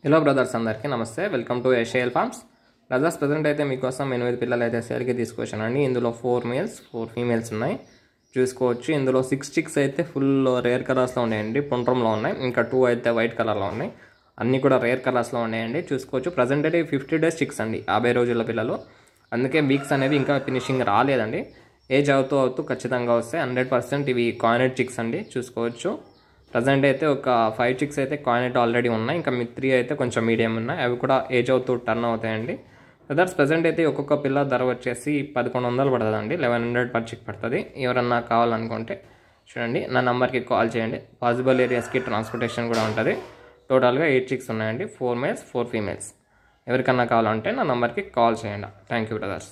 Hello brothers, అందరికీ నమస్తే. Welcome to ఏషియల్ ఫార్మ్స్. బ్రదర్స్, ప్రజెంట్ అయితే మీకోసం 8 పిల్లలు అయితే సేల్కి తీసుకొచ్చానండి. ఇందులో 4 మేల్స్ 4 ఫీమేల్స్ ఉన్నాయి, చూసుకోవచ్చు. ఇందులో 6 చిక్స్ అయితే ఫుల్ రేర్ కలర్స్లో ఉన్నాయండి, పుండ్రంలో ఉన్నాయి. ఇంకా 2 అయితే వైట్ కలర్లో ఉన్నాయి. అన్నీ కూడా రేర్ కలర్స్లో ఉన్నాయండి, చూసుకోవచ్చు. ప్రజెంట్ అయితే 50 డేస్ చిక్స్ అండి, 50 రోజుల పిల్లలు. అందుకే వీక్స్ అనేవి ఇంకా ఫినిషింగ్ రాలేదండి. ఏజ్ అవుతూ ఖచ్చితంగా వస్తాయి. 100% ఇవి కాయినెడ్ చిక్స్ అండి, చూసుకోవచ్చు. ప్రజెంట్ అయితే ఒక 5 చిక్స్ అయితే కాయినెట్ ఆల్రెడీ ఉన్నాయి. ఇంకా 3 అయితే కొంచెం మీడియం ఉన్నాయి, అవి కూడా ఏజ్ అవుతూ టర్న్ అవుతాయండి. బ్రదర్స్, ప్రజెంట్ అయితే ఒక్కొక్క పిల్ల ధర వచ్చేసి 1100 పడుతుందండి, 1100 పర్ చిక్ పడుతుంది. ఎవరన్నా కావాలనుకుంటే చూడండి, నా నెంబర్కి కాల్ చేయండి. పాసిబుల్ ఏరియాస్కి ట్రాన్స్పోర్టేషన్ కూడా ఉంటుంది. టోటల్గా 8 చిక్స్ ఉన్నాయండి, 4 మేల్స్ 4 ఫీమేల్స్. ఎవరికన్నా కావాలంటే నా నెంబర్కి కాల్ చేయండి. Thank you brothers.